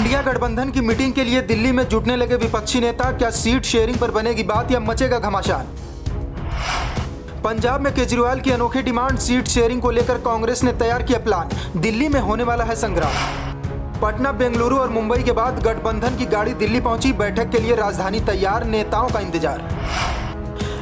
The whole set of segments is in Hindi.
इंडिया गठबंधन की मीटिंग के लिए दिल्ली में जुटने लगे विपक्षी नेता, क्या सीट शेयरिंग पर बनेगी बात या मचेगा घमासान? पंजाब में केजरीवाल की अनोखी डिमांड, सीट शेयरिंग को लेकर कांग्रेस ने तैयार किया प्लान, दिल्ली में होने वाला है संग्राम। पटना, बेंगलुरु और मुंबई के बाद गठबंधन की गाड़ी दिल्ली पहुंची, बैठक के लिए राजधानी तैयार, नेताओं का इंतजार।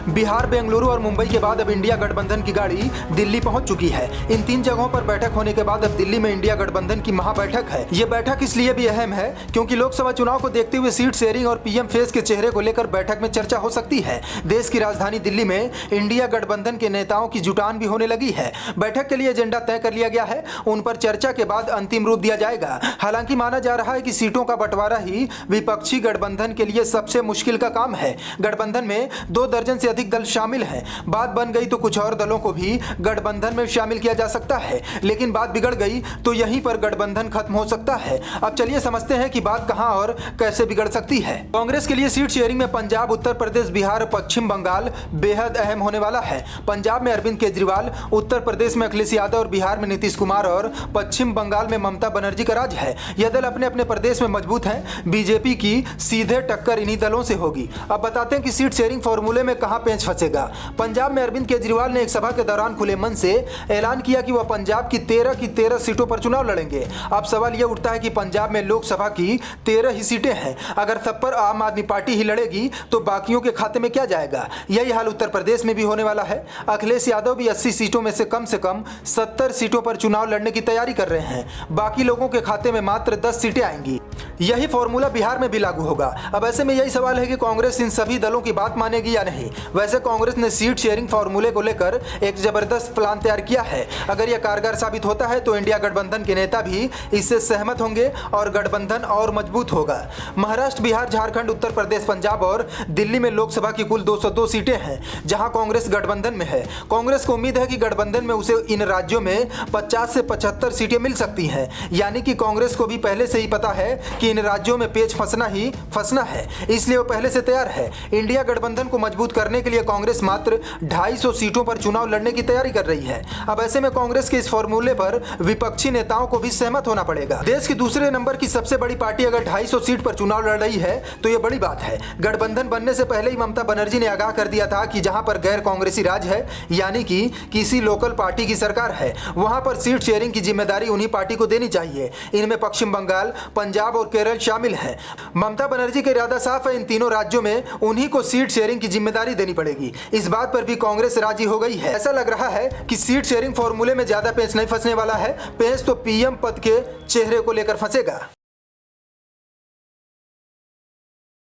बिहार, बेंगलुरु और मुंबई के बाद अब इंडिया गठबंधन की गाड़ी दिल्ली पहुंच चुकी है। इन तीन जगहों पर बैठक होने के बाद अब दिल्ली में इंडिया गठबंधन की महाबैठक है। ये बैठक इसलिए भी अहम है क्योंकि लोकसभा चुनाव को देखते हुए सीट शेयरिंग और पीएम फेस के चेहरे को लेकर बैठक में चर्चा हो सकती है। देश की राजधानी दिल्ली में इंडिया गठबंधन के नेताओं की जुटान भी होने लगी है। बैठक के लिए एजेंडा तय कर लिया गया है, उन पर चर्चा के बाद अंतिम रूप दिया जाएगा। हालांकि माना जा रहा है कि सीटों का बंटवारा ही विपक्षी गठबंधन के लिए सबसे मुश्किल का काम है। गठबंधन में 2 दर्जन से अधिक दल शामिल हैं। बात बन गई तो कुछ और दलों को भी गठबंधन में शामिल किया जा सकता है, लेकिन बात बिगड़ गई तो यहीं पर गठबंधन खत्म हो सकता है। अब चलिए समझते हैं कि बात कहां और कैसे बिगड़ सकती है। कांग्रेस के लिए सीट शेयरिंग में पंजाब, उत्तर प्रदेश, बिहार, पश्चिम बंगाल बेहद अहम होने वाला है। पंजाब में अरविंद केजरीवाल, उत्तर प्रदेश में अखिलेश यादव और बिहार में नीतीश कुमार और पश्चिम बंगाल में ममता बनर्जी का राज है। यह दल अपने अपने प्रदेश में मजबूत हैं। बीजेपी की सीधे टक्कर इन्हीं दलों से होगी। अब बताते हैं कि सीट शेयरिंग फॉर्मूले में कहां पेंच फंसेगा। पंजाब में अरविंद केजरीवाल ने एक सभा के दौरान खुले मन से ऐलान किया कि वह पंजाब की 13 सीटों पर चुनाव लड़ेंगे। अब सवाल यह उठता है कि पंजाब में लोकसभा की 13 ही सीटें हैं। अगर सब पर आम आदमी पार्टी ही लड़ेगी तो बाकियों के खाते में क्या जाएगा? यही हाल उत्तर प्रदेश में भी होने वाला है। अखिलेश यादव भी 80 सीटों में से कम 70 सीटों पर चुनाव लड़ने की तैयारी कर रहे हैं। बाकी लोगों के खाते में मात्र 10 सीटें आएंगी। यही फॉर्मूला बिहार में भी लागू होगा। अब ऐसे में यही सवाल है कि कांग्रेस इन सभी दलों की बात मानेगी या नहीं। वैसे कांग्रेस ने सीट शेयरिंग फॉर्मूले को लेकर एक जबरदस्त प्लान तैयार किया है। अगर यह कारगर साबित होता है तो इंडिया गठबंधन के नेता भी इससे सहमत होंगे और गठबंधन और मजबूत होगा। महाराष्ट्र, बिहार, झारखंड, उत्तर प्रदेश, पंजाब और दिल्ली में लोकसभा की कुल 202 सीटें हैं, जहां कांग्रेस गठबंधन में है। कांग्रेस को उम्मीद है कि गठबंधन में उसे इन राज्यों में 50 से 75 सीटें मिल सकती हैं। यानी कि कांग्रेस को भी पहले से ही पता है कि इन राज्यों में पेच फंसना है, इसलिए वो पहले से तैयार है। इंडिया गठबंधन को मजबूत करने के लिए कांग्रेस मात्र 250 सीटों पर चुनाव लड़ने की तैयारी कर रही है। अब ऐसे में कांग्रेस के इस फॉर्मूले पर विपक्षी नेताओं को भी सहमत होना पड़ेगा। देश की दूसरे नंबर की सबसे बड़ी पार्टी अगर 250 सीट पर चुनाव लड़ रही है तो यह बड़ी बात है। गठबंधन बनने से पहले ही ममता बनर्जी ने आगाह कर दिया था कि जहां पर गैर कांग्रेसी राज है, यानी कि किसी लोकल पार्टी की सरकार है, वहां पर सीट शेयरिंग की जिम्मेदारी उन्हीं पार्टी को देनी चाहिए। इनमें पश्चिम बंगाल, पंजाब और केरल शामिल हैं। ममता बनर्जी का इरादा साफ है, इन तीनों राज्यों में उन्हीं को सीट शेयरिंग की जिम्मेदारी देनी पड़ेगी। इस बात पर भी कांग्रेस राजी हो गई है। ऐसा लग रहा है कि सीट शेयरिंग फॉर्मूले में ज्यादा पेंच नहीं फंसने वाला है। पेंच तो पीएम पद के चेहरे को लेकर फंसेगा।